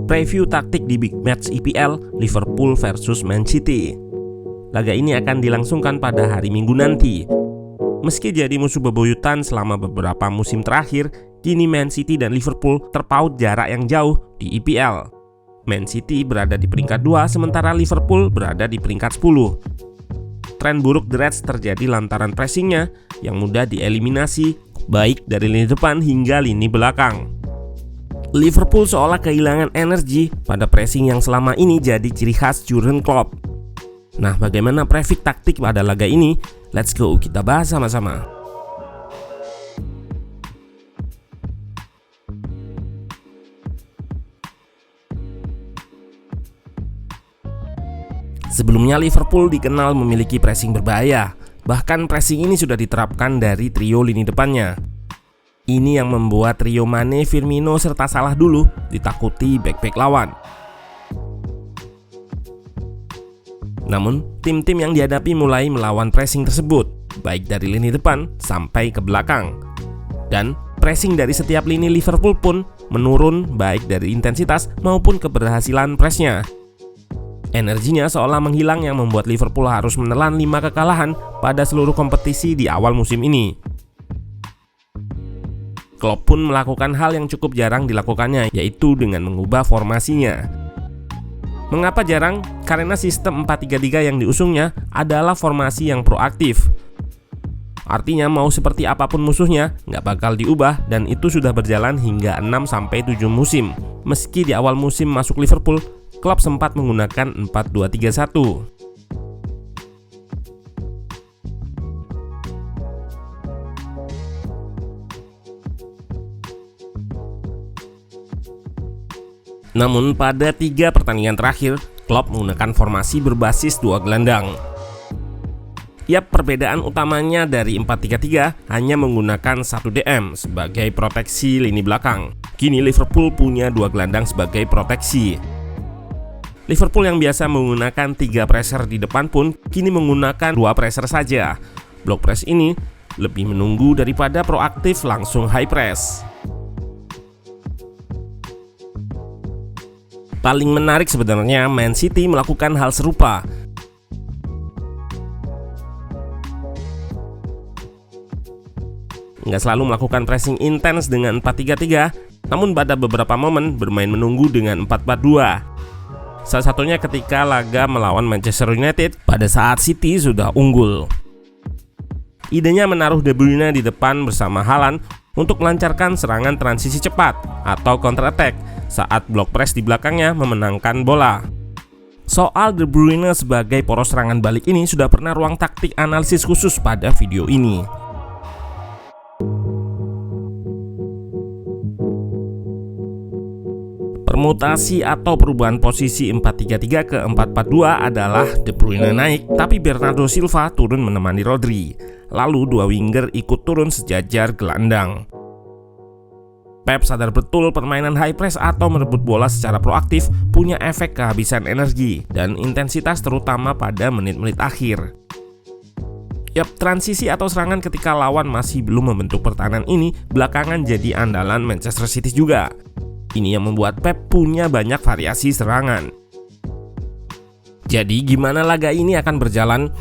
Preview taktik di Big Match IPL Liverpool versus Man City. Laga ini akan dilangsungkan pada hari Minggu nanti. Meski jadi musuh bebuyutan selama beberapa musim terakhir, kini Man City dan Liverpool terpaut jarak yang jauh di IPL. Man City berada di peringkat 2, sementara Liverpool berada di peringkat 10. Tren buruk The Reds terjadi lantaran pressingnya yang mudah dieliminasi, baik dari lini depan hingga lini belakang. Liverpool seolah kehilangan energi pada pressing yang selama ini jadi ciri khas Jurgen Klopp. Nah, bagaimana preview taktik pada laga ini? Let's go, kita bahas sama-sama. Sebelumnya Liverpool dikenal memiliki pressing berbahaya. Bahkan pressing ini sudah diterapkan dari trio lini depannya. Ini yang membuat trio Mane, Firmino, serta Salah dulu ditakuti bek-bek lawan. Namun, tim-tim yang dihadapi mulai melawan pressing tersebut, baik dari lini depan sampai ke belakang. Dan pressing dari setiap lini Liverpool pun menurun baik dari intensitas maupun keberhasilan pressnya. Energinya seolah menghilang yang membuat Liverpool harus menelan 5 kekalahan pada seluruh kompetisi di awal musim ini. Klopp pun melakukan hal yang cukup jarang dilakukannya, yaitu dengan mengubah formasinya. Mengapa jarang? Karena sistem 4-3-3 yang diusungnya adalah formasi yang proaktif. Artinya mau seperti apapun musuhnya, nggak bakal diubah, dan itu sudah berjalan hingga 6-7 musim. Meski di awal musim masuk Liverpool, Klopp sempat menggunakan 4-2-3-1. Namun pada 3 pertandingan terakhir, Klopp menggunakan formasi berbasis 2 gelandang. Perbedaan utamanya dari 4-3-3 hanya menggunakan 1 DM sebagai proteksi lini belakang. Kini Liverpool punya 2 gelandang sebagai proteksi. Liverpool yang biasa menggunakan 3 pressure di depan pun kini menggunakan 2 pressure saja. Block press ini lebih menunggu daripada proaktif langsung high press. Paling menarik sebenarnya Man City melakukan hal serupa. Nggak selalu melakukan pressing intens dengan 4-3-3, namun pada beberapa momen bermain menunggu dengan 4-4-2. Salah satunya ketika laga melawan Manchester United pada saat City sudah unggul. Idenya menaruh De Bruyne di depan bersama Haaland untuk melancarkan serangan transisi cepat atau counter attack saat block press di belakangnya memenangkan bola. Soal De Bruyne sebagai poros serangan balik ini sudah pernah ruang taktik analisis khusus pada video ini. Permutasi atau perubahan posisi 4-3-3 ke 4-4-2 adalah De Bruyne naik, tapi Bernardo Silva turun menemani Rodri. Lalu 2 winger ikut turun sejajar gelandang. Pep sadar betul permainan high press atau merebut bola secara proaktif punya efek kehabisan energi dan intensitas terutama pada menit-menit akhir. Transisi atau serangan ketika lawan masih belum membentuk pertahanan ini belakangan jadi andalan Manchester City juga. Ini yang membuat Pep punya banyak variasi serangan. Jadi gimana laga ini akan berjalan?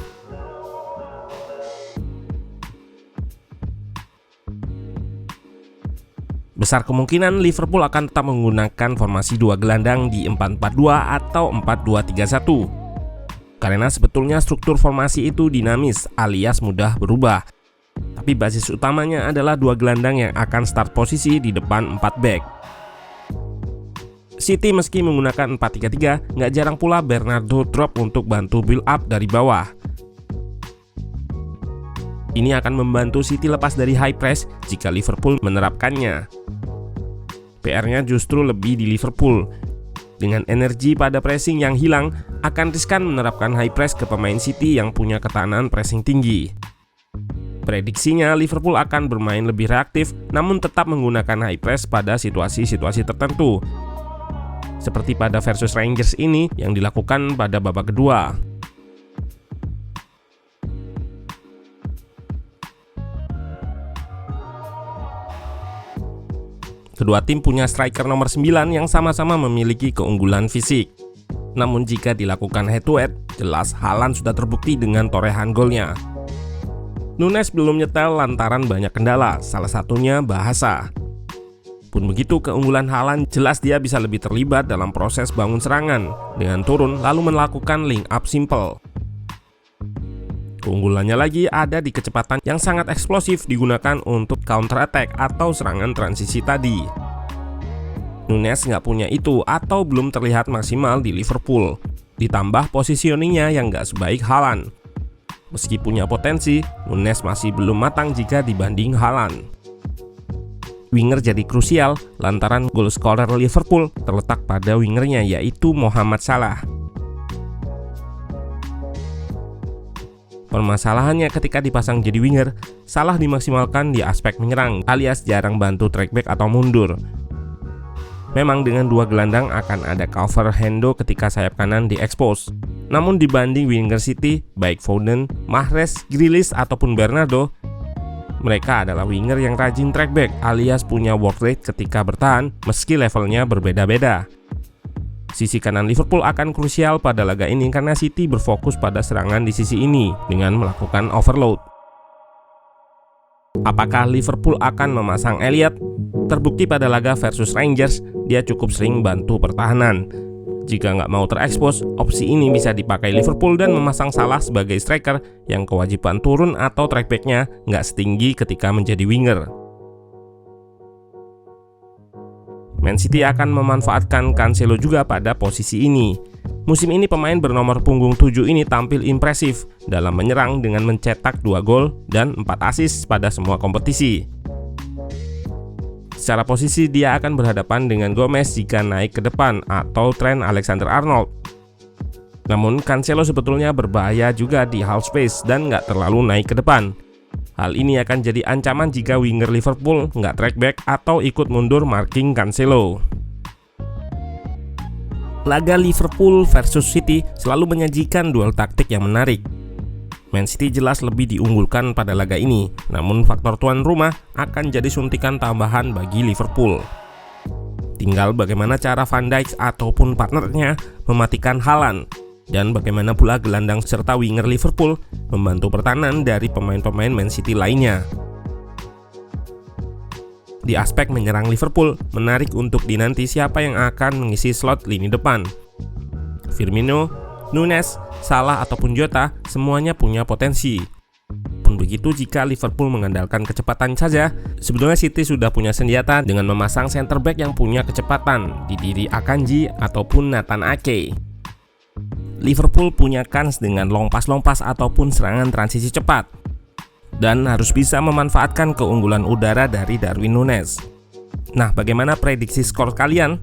Besar kemungkinan Liverpool akan tetap menggunakan formasi 2 gelandang di 4-4-2 atau 4-2-3-1. Karena sebetulnya struktur formasi itu dinamis alias mudah berubah. Tapi basis utamanya adalah 2 gelandang yang akan start posisi di depan 4 back. City meski menggunakan 4-3-3, nggak jarang pula Bernardo drop untuk bantu build up dari bawah. Ini akan membantu City lepas dari high press jika Liverpool menerapkannya. PR-nya justru lebih di Liverpool. Dengan energi pada pressing yang hilang, akan riskan menerapkan high press ke pemain City yang punya ketahanan pressing tinggi. Prediksinya Liverpool akan bermain lebih reaktif, namun tetap menggunakan high press pada situasi-situasi tertentu. Seperti pada versus Rangers ini yang dilakukan pada babak kedua. Kedua tim punya striker nomor 9 yang sama-sama memiliki keunggulan fisik. Namun jika dilakukan head to head, jelas Haaland sudah terbukti dengan torehan golnya. Nunes belum nyetel lantaran banyak kendala, salah satunya bahasa. Pun begitu, keunggulan Haaland jelas dia bisa lebih terlibat dalam proses bangun serangan dengan turun lalu melakukan link up simple. Keunggulannya lagi ada di kecepatan yang sangat eksplosif digunakan untuk counter attack atau serangan transisi tadi. Nunes nggak punya itu atau belum terlihat maksimal di Liverpool. Ditambah positioningnya yang nggak sebaik Haaland. Meski punya potensi, Nunes masih belum matang jika dibanding Haaland. Winger jadi krusial lantaran gol scorer Liverpool terletak pada wingernya yaitu Mohamed Salah. Permasalahannya ketika dipasang jadi winger, Salah dimaksimalkan di aspek menyerang alias jarang bantu track back atau mundur. Memang dengan dua gelandang akan ada cover Hendo ketika sayap kanan diekspos. Namun dibanding winger City, baik Foden, Mahrez, Grealish ataupun Bernardo, mereka adalah winger yang rajin track back alias punya work rate ketika bertahan meski levelnya berbeda-beda. Sisi kanan Liverpool akan krusial pada laga ini karena City berfokus pada serangan di sisi ini dengan melakukan overload. Apakah Liverpool akan memasang Elliott? Terbukti pada laga versus Rangers, dia cukup sering bantu pertahanan. Jika nggak mau terekspos, opsi ini bisa dipakai Liverpool dan memasang Salah sebagai striker yang kewajiban turun atau track back-nya nggak setinggi ketika menjadi winger. Man City akan memanfaatkan Cancelo juga pada posisi ini. Musim ini pemain bernomor punggung 7 ini tampil impresif dalam menyerang dengan mencetak 2 gol dan 4 assist pada semua kompetisi. Secara posisi dia akan berhadapan dengan Gomez jika naik ke depan atau Trent Alexander-Arnold. Namun Cancelo sebetulnya berbahaya juga di half space dan nggak terlalu naik ke depan. Hal ini akan jadi ancaman jika winger Liverpool nggak track back atau ikut mundur marking Cancelo. Laga Liverpool versus City selalu menyajikan duel taktik yang menarik. Man City jelas lebih diunggulkan pada laga ini, namun faktor tuan rumah akan jadi suntikan tambahan bagi Liverpool. Tinggal bagaimana cara Van Dijk ataupun partnernya mematikan Haaland, dan bagaimana pula gelandang serta winger Liverpool membantu pertahanan dari pemain-pemain Man City lainnya. Di aspek menyerang Liverpool, menarik untuk dinanti siapa yang akan mengisi slot lini depan. Firmino, Nunes, Salah ataupun Jota semuanya punya potensi. Pun begitu jika Liverpool mengandalkan kecepatan saja, sebetulnya City sudah punya senjata dengan memasang center back yang punya kecepatan di diri Akanji ataupun Nathan Ake. Liverpool punya kans dengan long pass ataupun serangan transisi cepat dan harus bisa memanfaatkan keunggulan udara dari Darwin Nunes. Nah, bagaimana prediksi skor kalian?